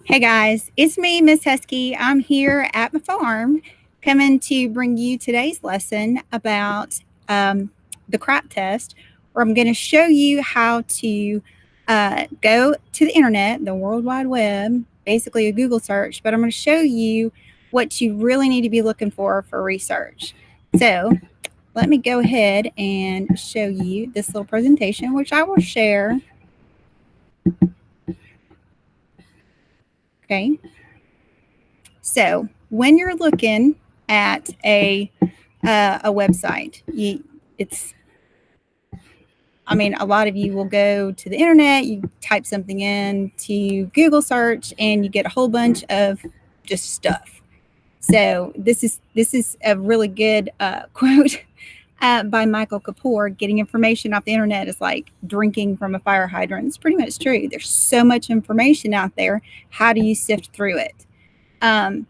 Hey guys, it's me, Miss Husky. I'm here at my farm coming to bring you today's lesson about the CRAAP test, where I'm going to show you how to go to the internet, the World Wide Web, basically a Google search, but I'm going to show you what you really need to be looking for research. So let me go ahead and show you this little presentation, which I will share. Okay. So when you're looking at a website, it's I mean, a lot of you will go to the internet, you type something in to Google search, and you get a whole bunch of just stuff. So this is a really good quote by Michael Kapoor. Getting information off the internet is like drinking from a fire hydrant. It's pretty much true. There's so much information out there. How do you sift through it? Um,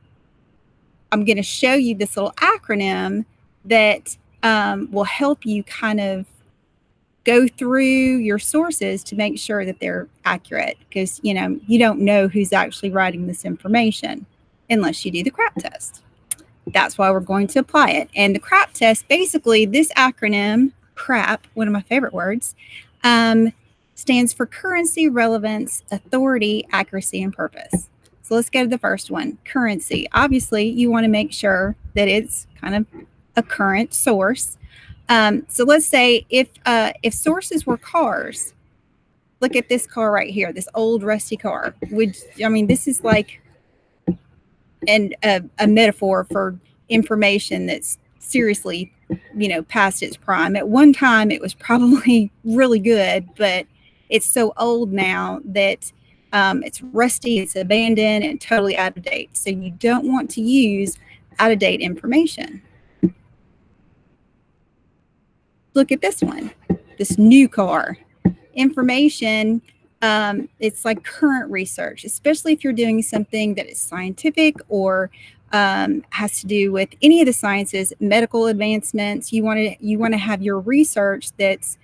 I'm going to show you this little acronym that will help you kind of go through your sources to make sure that they're accurate, because you don't know who's actually writing this information unless you do the CRAAP test. That's why we're going to apply it. And the CRAAP test, basically, this acronym, CRAAP, one of my favorite words, stands for currency, relevance, authority, accuracy, and purpose. So let's go to the first one, currency. Obviously, you want to make sure that it's kind of a current source. So let's say if sources were cars, look at this car right here, this old rusty car. This is like a metaphor for information that's seriously, past its prime. At one time, it was probably really good, but it's so old now that it's rusty, it's abandoned, and totally out of date. So you don't want to use out of date information. Look at this one, this new car. Information, it's like current research, especially if you're doing something that is scientific or has to do with any of the sciences, medical advancements. You want to have your research that's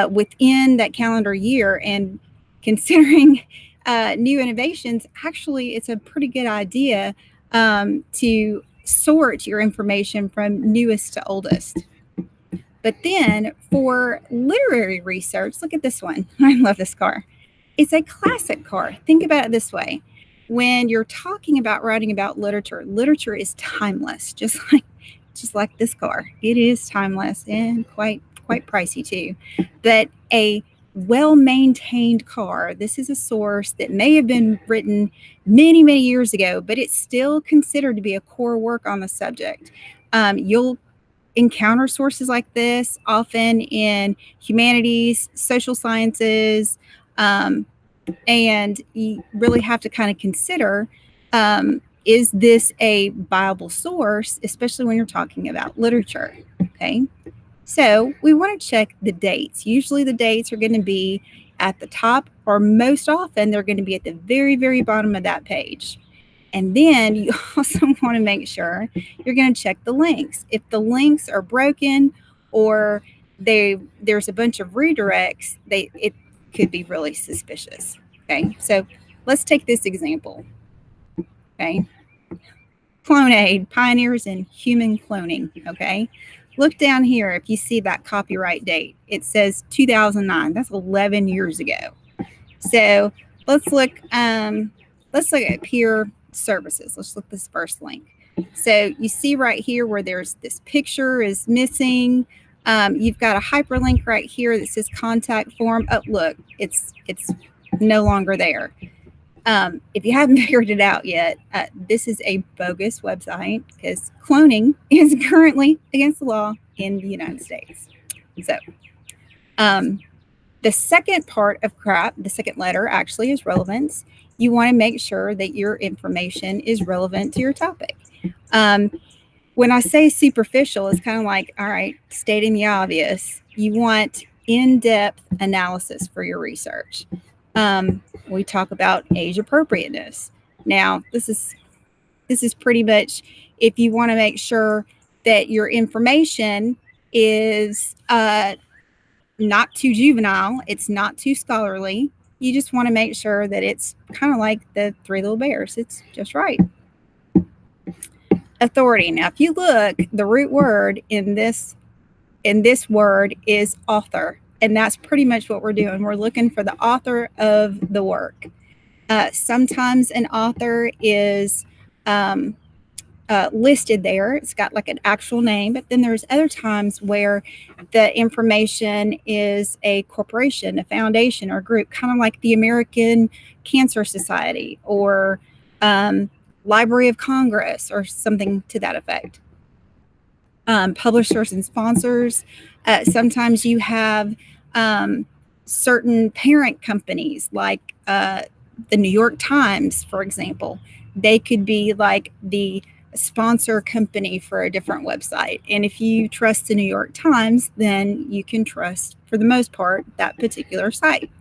within that calendar year. And considering new innovations, actually, it's a pretty good idea to sort your information from newest to oldest. But then for literary research, look at this one. I love this car. It's a classic car. Think about it this way. When you're talking about writing about literature, literature is timeless, just like this car. It is timeless and quite pricey too. But a well-maintained car, this is a source that may have been written many, many years ago, but it's still considered to be a core work on the subject. You'll encounter sources like this often in humanities, social sciences, and you really have to kind of consider, is this a viable source, especially when you're talking about literature? Okay, so we want to check the dates. Usually the dates are going to be at the top, or most often they're going to be at the very, very bottom of that page. And then you also want to make sure you're going to check the links. If the links are broken or there's a bunch of redirects, it could be really suspicious. Okay, so let's take this example. Okay, Clonaid, pioneers in human cloning. Okay, look down here. If you see that copyright date, it says 2009. That's 11 years ago. So let's look. Let's look at peer services. Let's look at this first link. So you see right here where there's this picture is missing. You've got a hyperlink right here that says contact form. Oh, look, it's no longer there. If you haven't figured it out yet, this is a bogus website because cloning is currently against the law in the United States. So the second part of CRAAP, the second letter actually is relevance. You want to make sure that your information is relevant to your topic. When I say superficial, it's kind of like, all right, stating the obvious. You want in-depth analysis for your research. We talk about age appropriateness. Now, this is pretty much if you want to make sure that your information is not too juvenile, it's not too scholarly, You just want to make sure that it's kind of like the Three Little Bears. It's just right. Authority. Now, if you look, the root word in this word is author, and that's pretty much what we're doing. We're looking for the author of the work. Sometimes an author is listed there. It's got like an actual name, but then there's other times where the information is a corporation, a foundation, or a group, kind of like the American Cancer Society or Library of Congress or something to that effect. Publishers and sponsors. Sometimes you have certain parent companies like the New York Times, for example. They could be like the sponsor company for a different website. And if you trust the New York Times, then you can trust, for the most part, that particular site.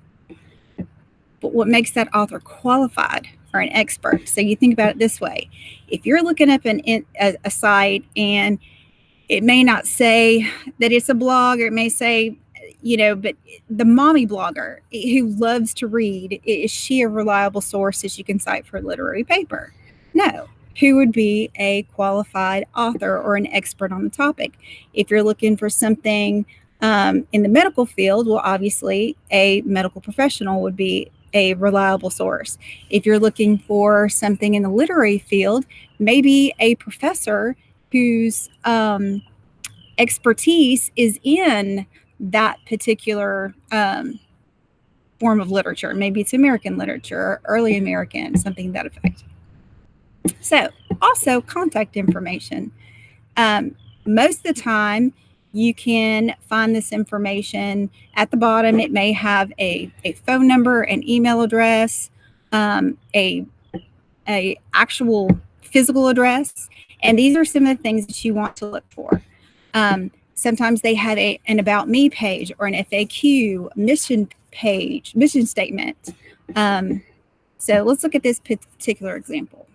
But what makes that author qualified or an expert? So you think about it this way. If you're looking up a site and it may not say that it's a blog, or it may say, but the mommy blogger who loves to read, is she a reliable source that you can cite for a literary paper? No. Who would be a qualified author or an expert on the topic? If you're looking for something in the medical field, well, obviously a medical professional would be a reliable source. If you're looking for something in the literary field, maybe a professor whose expertise is in that particular form of literature. Maybe it's American literature or early American, something to that effect. So, also contact information. Most of the time, you can find this information at the bottom. It may have a phone number, an email address, a actual physical address, and these are some of the things that you want to look for. Sometimes they have an about me page or an FAQ, mission page, mission statement. So let's look at this particular example,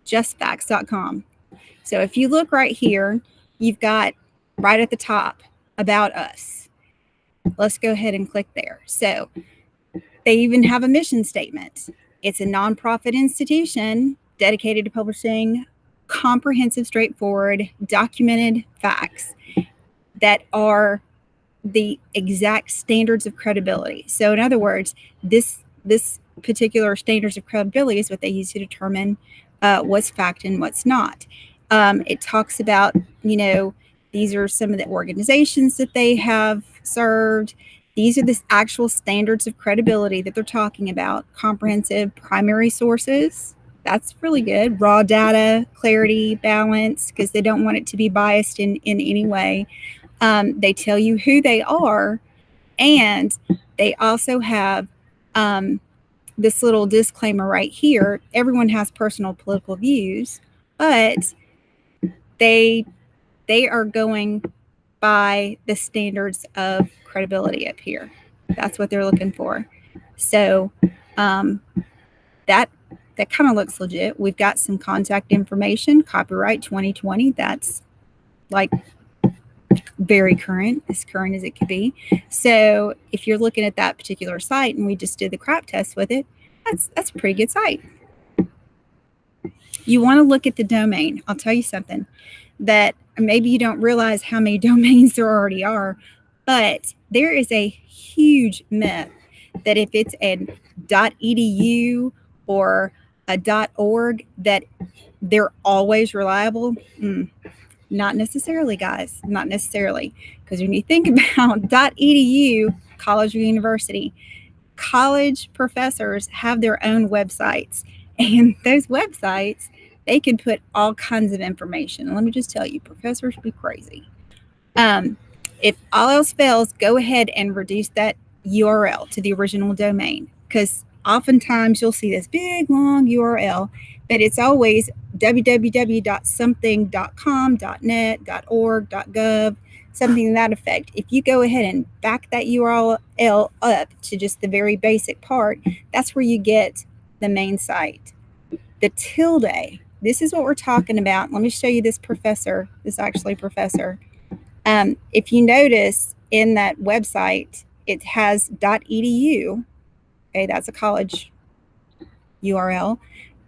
justfacts.com. So if you look right here, you've got right at the top, about us. Let's go ahead and click there. So they even have a mission statement. It's a nonprofit institution dedicated to publishing comprehensive, straightforward, documented facts that are the exact standards of credibility. So in other words, this particular standards of credibility is what they use to determine what's fact and what's not. It talks about, these are some of the organizations that they have served. These are the actual standards of credibility that they're talking about. Comprehensive, primary sources. That's really good. Raw data, clarity, balance, because they don't want it to be biased in any way. They tell you who they are, and they also have this little disclaimer right here. Everyone has personal political views, but they are going by the standards of credibility up here. That's what they're looking for. So that kind of looks legit. We've got some contact information, copyright 2020. That's like very current, as current as it could be. So if you're looking at that particular site, and we just did the CRAAP test with it, that's a pretty good site. You want to look at the domain. I'll tell you something that maybe you don't realize how many domains there already are, but there is a huge myth that if it's a .edu or a .org that they're always reliable. Not necessarily, guys. Not necessarily. Because when you think about .edu, college or university, college professors have their own websites. And those websites, they can put all kinds of information. And let me just tell you, professors be crazy. If all else fails, go ahead and reduce that URL to the original domain. Because oftentimes you'll see this big, long URL, but it's always www.something.com, .net, .org, something to that effect. If you go ahead and back that URL up to just the very basic part, that's where you get the main site. The tilde, this is what we're talking about. Let me show you this professor, this actually professor. If you notice in that website, it has .edu, Okay, that's a college URL.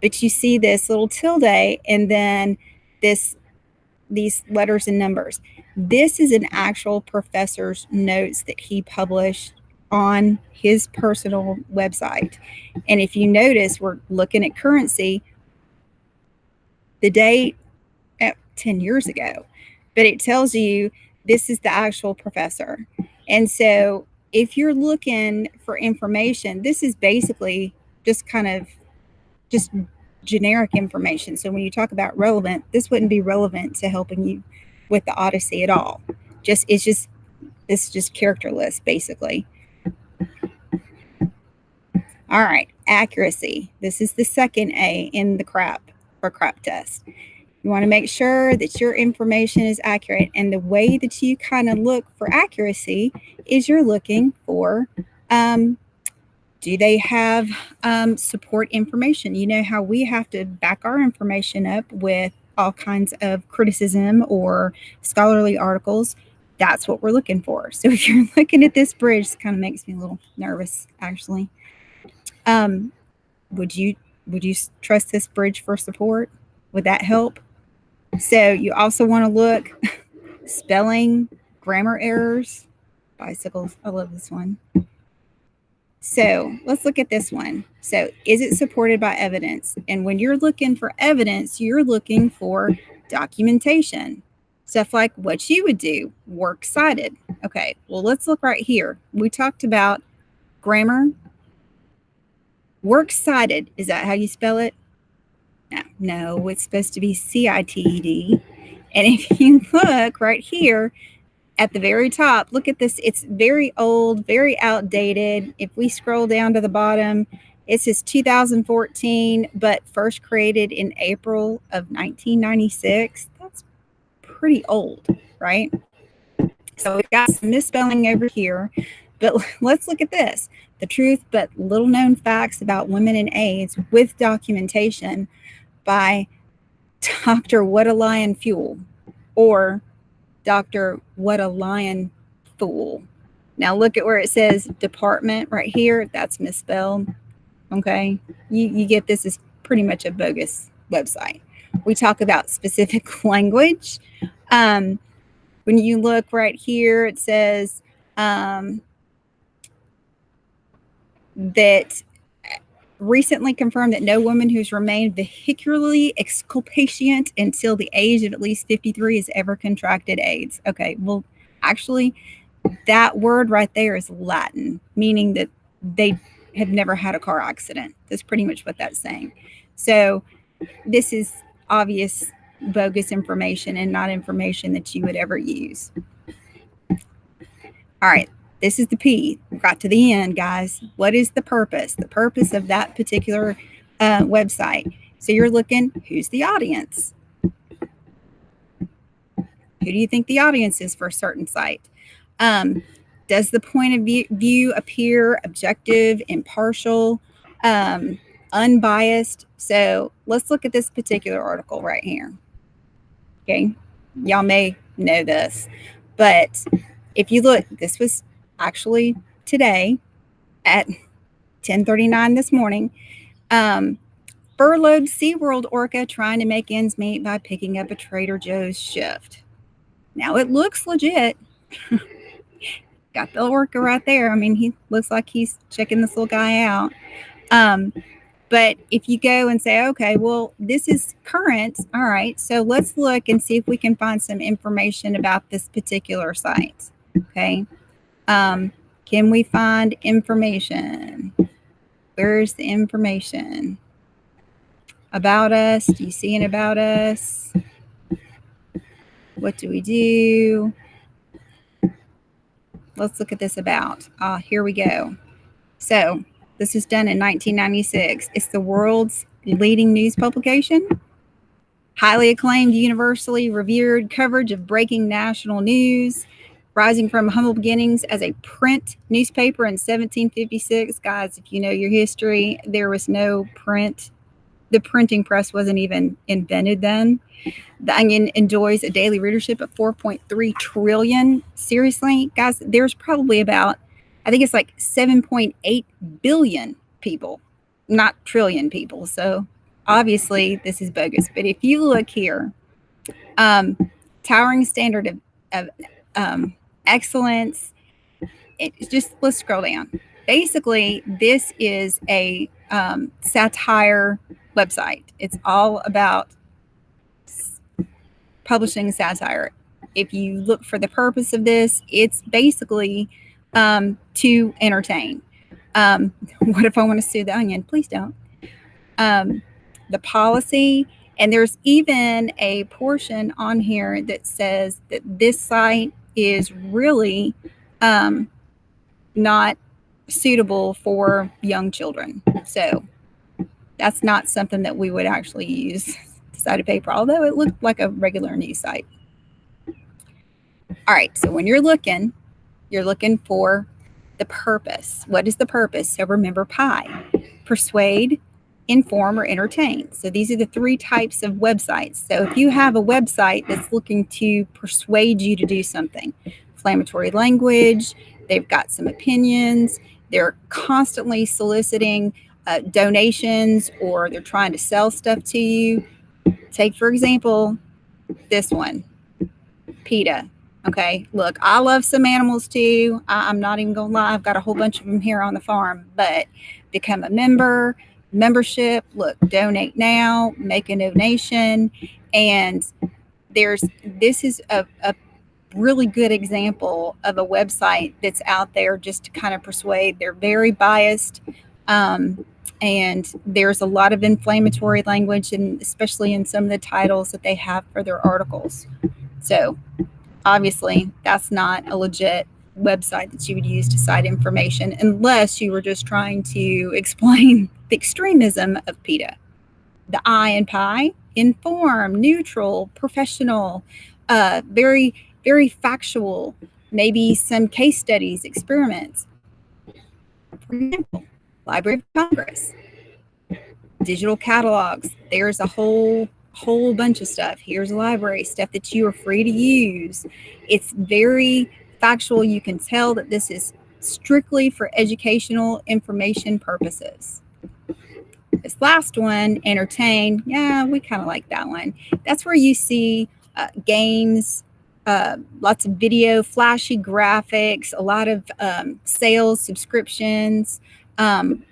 But you see this little tilde and then these letters and numbers. This is an actual professor's notes that he published on his personal website. And if you notice, we're looking at currency, the date 10 years ago, but it tells you this is the actual professor. And so if you're looking for information, this is basically just kind of just generic information. So when you talk about relevant, this wouldn't be relevant to helping you with the Odyssey at all. It's just characterless, basically. All right, accuracy. This is the second A in the CRAAP test. You want to make sure that your information is accurate. And the way that you kind of look for accuracy is you're looking for, do they have support information? You know how we have to back our information up with all kinds of criticism or scholarly articles. That's what we're looking for. So if you're looking at this bridge, it kind of makes me a little nervous, actually. Would you trust this bridge for support? Would that help? So you also want to look spelling, grammar errors, bicycles. I love this one. So let's look at this one. So is it supported by evidence? And when you're looking for evidence, you're looking for documentation. Stuff like what you would do, works cited. Okay, well, let's look right here. We talked about grammar. Works cited, is that how you spell it? No, it's supposed to be CITED. And if you look right here at the very top, look at this. It's very old, very outdated. If we scroll down to the bottom, it says 2014, but first created in April of 1996. That's pretty old, right? So we've got some misspelling over here, but let's look at this. The truth but little known facts about women and AIDS with documentation by Dr. What a Lion Fuel or Dr. What a Lion Fool. Now look at where it says department right here. That's misspelled. Okay. You get this is pretty much a bogus website. We talk about specific language. When you look right here, it says that recently confirmed that no woman who's remained vehicularly exculpatient until the age of at least 53 has ever contracted AIDS. Okay, well, actually, that word right there is Latin, meaning that they have never had a car accident. That's pretty much what that's saying. So this is obvious bogus information and not information that you would ever use. All right. This is the P. We got to the end, guys. What is the purpose? The purpose of that particular website. So you're looking, who's the audience? Who do you think the audience is for a certain site? Does the point of view appear objective, impartial, unbiased? So let's look at this particular article right here. Okay. Y'all may know this, but if you look, this was actually today at 10:39 this morning. Furloughed SeaWorld orca trying to make ends meet by picking up a Trader Joe's shift. Now it looks legit. Got the orca right there. I mean, he looks like he's checking this little guy out. But if you go and say, okay, well, this is current. All right, so let's look and see if we can find some information about this particular site. Okay. Can we find information? Where's the information? About us? Do you see an about us? What do we do? Let's look at this about. Here we go. So this was done in 1996. It's the world's leading news publication. Highly acclaimed, universally revered coverage of breaking national news. Rising from humble beginnings as a print newspaper in 1756. Guys, if you know your history, there was no print. The printing press wasn't even invented then. The Onion enjoys a daily readership of 4.3 trillion. Seriously, guys, there's probably about I think it's like 7.8 billion people, not trillion people. So obviously this is bogus. But if you look here, towering standard of excellence, let's scroll down. Basically, this is a satire website. It's all about publishing satire. If you look for the purpose of this, it's basically to entertain. What if I want to sue the Onion? Please don't. The policy, and there's even a portion on here that says that this site is really not suitable for young children. So that's not something that we would actually use side of paper, although it looked like a regular news site. All right, so when you're looking for the purpose. What is the purpose? So remember PIE: persuade, inform, or entertain. So these are the three types of websites. So if you have a website that's looking to persuade you to do something, inflammatory language, they've got some opinions, they're constantly soliciting donations, or they're trying to sell stuff to you. Take, for example, this one, PETA. Okay, look, I love some animals too. I'm not even gonna lie, I've got a whole bunch of them here on the farm, but become a membership, look, donate now, make a donation. And this is a really good example of a website that's out there just to kind of persuade. They're very biased. And there's a lot of inflammatory language, and especially in some of the titles that they have for their articles. So obviously that's not a legit website that you would use to cite information unless you were just trying to explain the extremism of PETA. The I in PIE: inform, neutral, professional, very, very factual, maybe some case studies, experiments. For example, Library of Congress, digital catalogs. There's a whole bunch of stuff. Here's a library, stuff that you are free to use. It's very factual. You can tell that this is strictly for educational information purposes. This last one, entertain, yeah, we kind of like that one. That's where you see games, lots of video, flashy graphics, a lot of sales, subscriptions,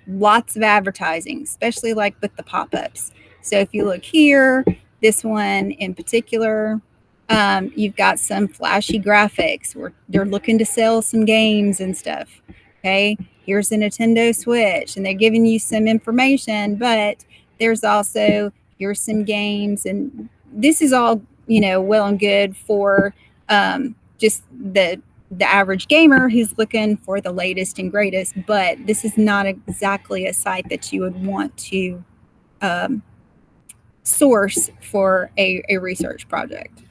lots of advertising, especially like with the pop-ups. So if you look here, this one in particular, you've got some flashy graphics where they're looking to sell some games and stuff. Okay, here's a Nintendo Switch, and they're giving you some information, but there's also, here's some games, and this is all, well and good for just the average gamer who's looking for the latest and greatest, but this is not exactly a site that you would want to source for a research project.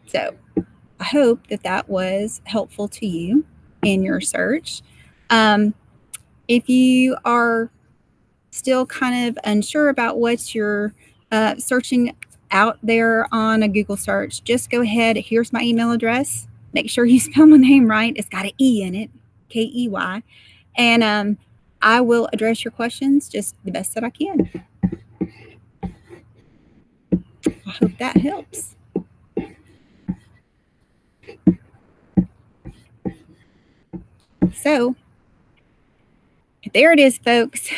So I hope that was helpful to you in your search. If you are still kind of unsure about what you're searching out there on a Google search, just go ahead. Here's my email address. Make sure you spell my name right. It's got an E in it, Key. And I will address your questions just the best that I can. I hope that helps. So there it is, folks.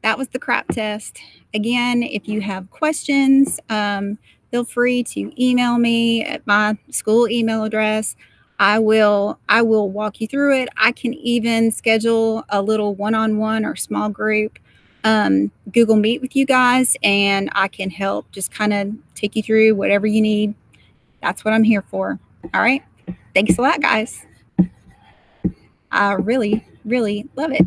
That was the CRAAP test. Again, if you have questions, feel free to email me at my school email address. I will walk you through it. I can even schedule a little one-on-one or small group Google Meet with you guys, and I can help just kind of take you through whatever you need. That's what I'm here for. All right. Thanks a lot, guys. I really, really love it.